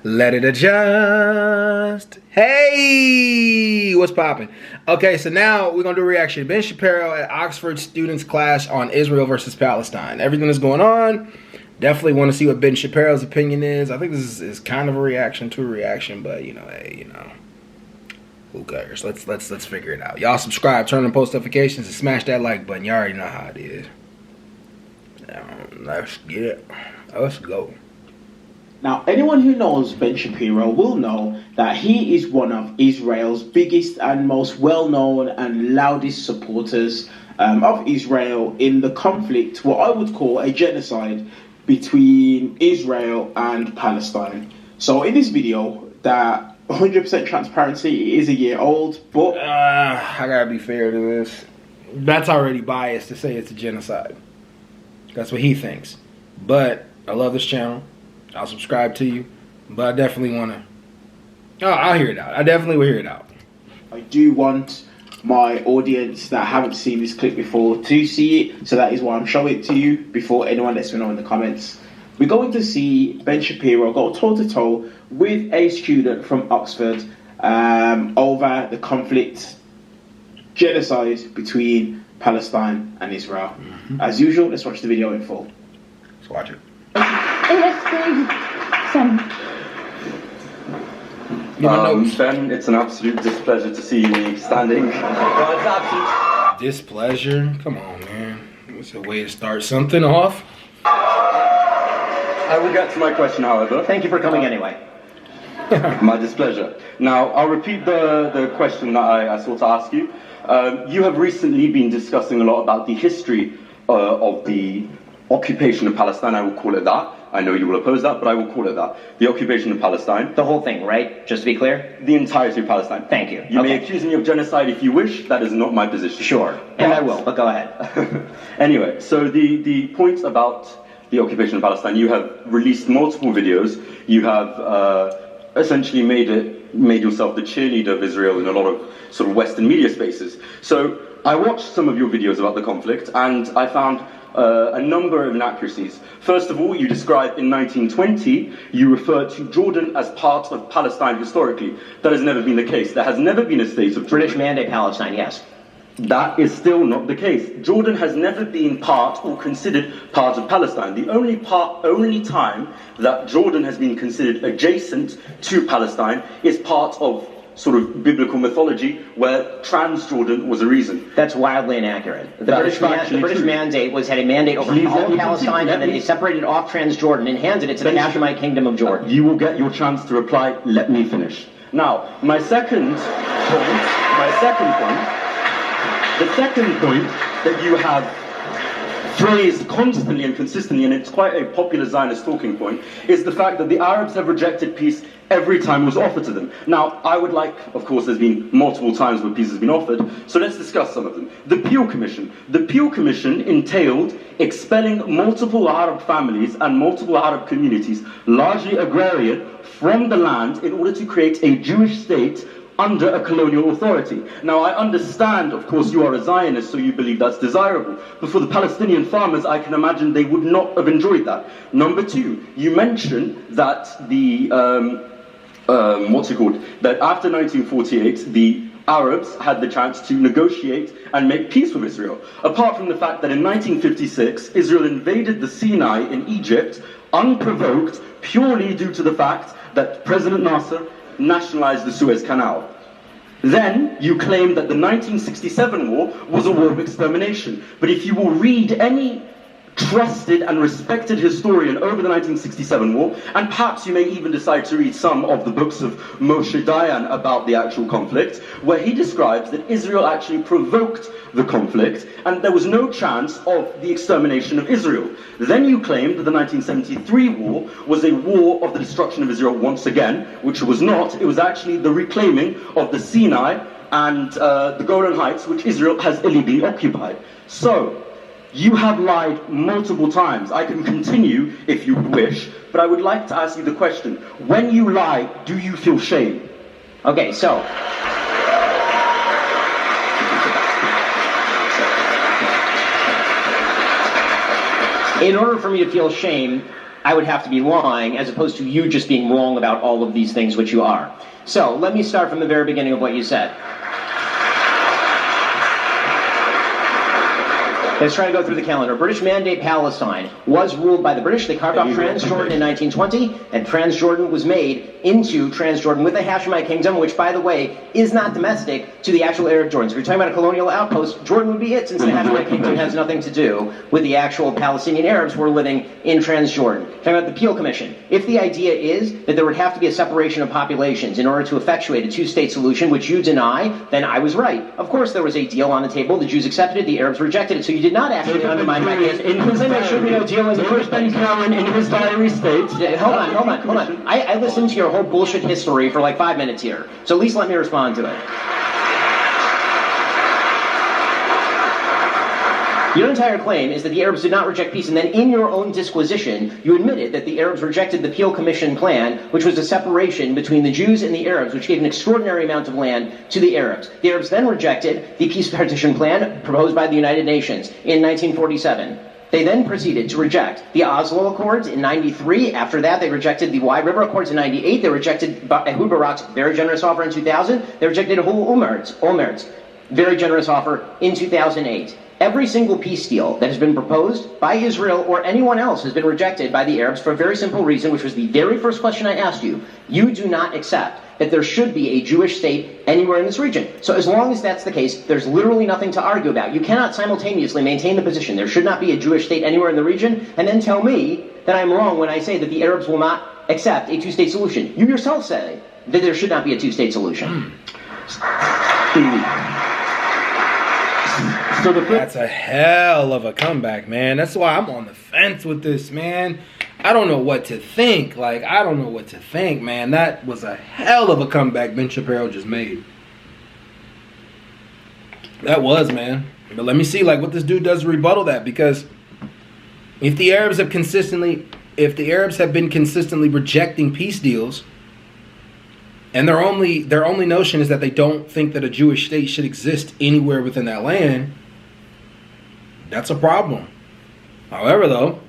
Let it adjust. Hey, what's poppin'? Okay, so now we're gonna do a reaction. Ben Shapiro at Oxford students clash on Israel versus Palestine. Everything that's going on. Definitely want to see what Ben Shapiro's opinion is. I think this is kind of a reaction to a reaction, but hey, who cares? Let's figure it out. Y'all subscribe, turn on post notifications, and smash that like button. Y'all already know how it is. Let's get it. Let's go. Now, anyone who knows Ben Shapiro will know that he is one of Israel's biggest and most well-known and loudest supporters of Israel in the conflict, what I would call a genocide between Israel and Palestine. So in this video, that 100% transparency, it is a year old, but I gotta be fair to this. That's already biased to say it's a genocide. That's what he thinks. But I love this channel. I'll subscribe to you, but I definitely want to. Oh, I'll hear it out. I definitely will hear it out. I do want my audience that haven't seen this clip before to see it, so that is why I'm showing it to you before anyone lets me know in the comments. We're going to see Ben Shapiro go toe-to-toe with a student from Oxford over the conflict, genocide between Palestine and Israel. As usual, let's watch the video in full. Let's watch it. Ben, it's an absolute displeasure to see me standing. Well, it's absolute displeasure? Come on, man. It's a way to start something off. I will get to my question, however. Thank you for coming anyway. My displeasure. Now, I'll repeat the question that I sought to ask you. You have recently been discussing a lot about the history of the occupation of Palestine. I will call it that. I know you will oppose that, but I will call it that. The occupation of Palestine. The whole thing, right? Just to be clear? The entirety of Palestine. Thank you. You may accuse me of genocide if you wish. That is not my position. Sure. And I will, but go ahead. Anyway, so the point about the occupation of Palestine, you have released multiple videos. You have essentially made yourself the cheerleader of Israel in a lot of sort of Western media spaces. So I watched some of your videos about the conflict, and I found a number of inaccuracies. First of all, you describe in 1920, you refer to Jordan as part of Palestine historically. That has never been the case. There has never been a state of Jordan. British Mandate Palestine, yes. That is still not the case. Jordan has never been part or considered part of Palestine. The only time that Jordan has been considered adjacent to Palestine is part of sort of biblical mythology where Transjordan was a reason. That's wildly inaccurate. The British mandate had a mandate over all of Palestine, and then they separated off Transjordan and handed it to the Hashemite Kingdom of Jordan. You will get your chance to reply. Let me finish. Now, the second point that you have phrased constantly and consistently, and it's quite a popular Zionist talking point, is the fact that the Arabs have rejected peace every time it was offered to them. Now, I would like, of course, there's been multiple times where peace has been offered, so let's discuss some of them. The Peel Commission. The Peel Commission entailed expelling multiple Arab families and multiple Arab communities, largely agrarian, from the land in order to create a Jewish state under a colonial authority. Now, I understand, of course, you are a Zionist, so you believe that's desirable. But for the Palestinian farmers, I can imagine they would not have enjoyed that. Number two, you mentioned that that after 1948, the Arabs had the chance to negotiate and make peace with Israel. Apart from the fact that in 1956, Israel invaded the Sinai in Egypt, unprovoked, purely due to the fact that President Nasser nationalized the Suez Canal. Then you claim that the 1967 war was a war of extermination. But if you will read any trusted and respected historian over the 1967 war, and perhaps you may even decide to read some of the books of Moshe Dayan about the actual conflict, where he describes that Israel actually provoked the conflict and there was no chance of the extermination of Israel. Then you claim that the 1973 war was a war of the destruction of Israel once again, which it was not. It was actually the reclaiming of the Sinai and the Golan Heights, which Israel has illegally occupied. So, you have lied multiple times. I can continue if you wish, but I would like to ask you the question. When you lie, do you feel shame? Okay, so in order for me to feel shame, I would have to be lying, as opposed to you just being wrong about all of these things, which you are. So let me start from the very beginning of what you said. Let's try to go through the calendar. British Mandate Palestine was ruled by the British. They carved off Transjordan in 1920, and Transjordan was made into Transjordan with the Hashemite kingdom, which, by the way, is not domestic to the actual Arab Jordans. If you're talking about a colonial outpost, Jordan would be it, since the Hashemite kingdom has nothing to do with the actual Palestinian Arabs who are living in Transjordan. Talking about the Peel Commission. If the idea is that there would have to be a separation of populations in order to effectuate a two-state solution, which you deny, then I was right. Of course there was a deal on the table. The Jews accepted it, the Arabs rejected it, so you did not actually undermine my case. In his diary states... Hold on. I listened to your whole bullshit history for like 5 minutes here, so at least let me respond to it. Your entire claim is that the Arabs did not reject peace, and then in your own disquisition, you admitted that the Arabs rejected the Peel Commission plan, which was a separation between the Jews and the Arabs, which gave an extraordinary amount of land to the Arabs. The Arabs then rejected the peace partition plan proposed by the United Nations in 1947. They then proceeded to reject the Oslo Accords in 93. After that, they rejected the Wye River Accords in 98. They rejected Ehud Barak's very generous offer in 2000. They rejected Olmert's very generous offer in 2008. Every single peace deal that has been proposed by Israel or anyone else has been rejected by the Arabs for a very simple reason, which was the very first question I asked you. You do not accept that there should be a Jewish state anywhere in this region. So as long as that's the case, there's literally nothing to argue about. You cannot simultaneously maintain the position there should not be a Jewish state anywhere in the region and then tell me that I'm wrong when I say that the Arabs will not accept a two-state solution. You yourself say that there should not be a two-state solution. That's a hell of a comeback, man. That's why I'm on the fence with this, man. I don't know what to think. I don't know what to think, man. That was a hell of a comeback Ben Shapiro just made. That was, man. But let me see, what this dude does to rebuttal that. Because if the Arabs have been consistently rejecting peace deals, and their only notion is that they don't think that a Jewish state should exist anywhere within that land, that's a problem. However, though,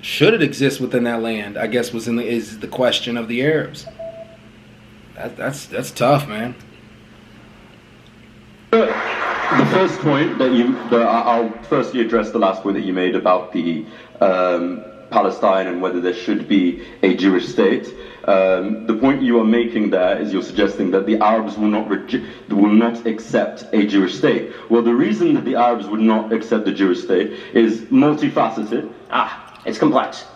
should it exist within that land, I guess is the question of the Arabs. That's tough, man. The first point I'll firstly address the last point that you made about the Palestine and whether there should be a Jewish state. The point you are making there is you're suggesting that the Arabs will not accept a Jewish state. Well, the reason that the Arabs would not accept the Jewish state is multifaceted. It's complex.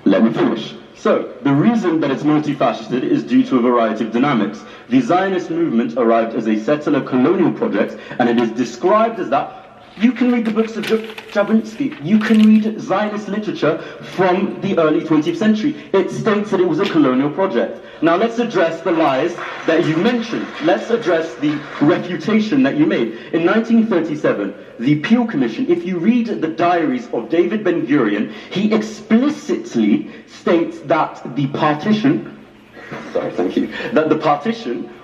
Let me finish. So, the reason that it's multifaceted is due to a variety of dynamics. The Zionist movement arrived as a settler colonial project, and it is described as that. You can read the books of Jablonski. You can read Zionist literature from the early 20th century. It states that it was a colonial project. Now let's address the lies that you mentioned. Let's address the refutation that you made. In 1937, the Peel Commission, if you read the diaries of David Ben-Gurion, he explicitly states that the partition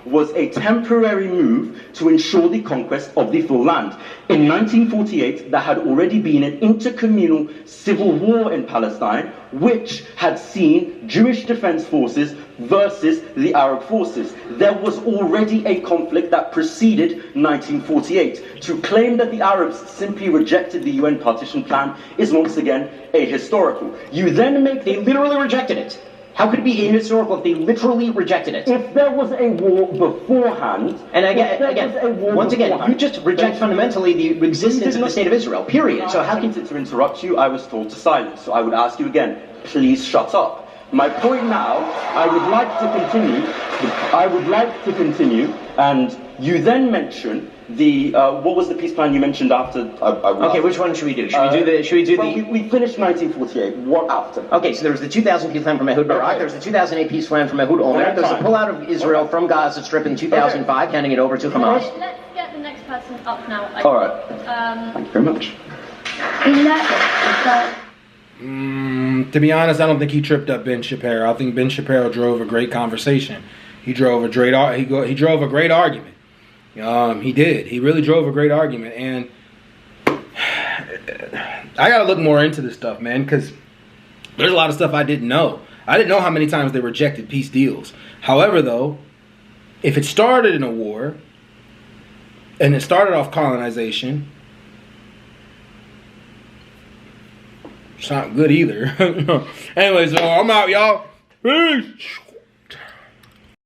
was a temporary move to ensure the conquest of the full land. In 1948, there had already been an intercommunal civil war in Palestine, which had seen Jewish defense forces versus the Arab forces. There was already a conflict that preceded 1948. To claim that the Arabs simply rejected the UN partition plan is once again ahistorical. You then make... They literally rejected it. How could it be ahistorical if they literally rejected it? If there was a war beforehand... And once again, you just reject fundamentally the existence of the State of Israel, period. So how can... To interrupt you, I was told to silence. So I would ask you again, please shut up. My point now, I would like to continue, and you then mention the what was the peace plan you mentioned after? Okay, which one should we do? We finished 1948. What after? Okay, so there was the 2000 peace plan from Ehud Barak. There was the 2008 peace plan from Ehud Olmert. There was the pullout of Israel from Gaza Strip in 2005, handing it over to Hamas. Let's get the next person up now. All right. Thank you very much. To be honest, I don't think he tripped up Ben Shapiro. I think Ben Shapiro drove a great conversation. He drove a great argument. He did. He really drove a great argument, and I gotta look more into this stuff, man. Because There's a lot of stuff I didn't know. I didn't know how many times they rejected peace deals. However, though, if it started in a war, and it started off colonization, it's not good either. Anyway, so I'm out, y'all. Peace.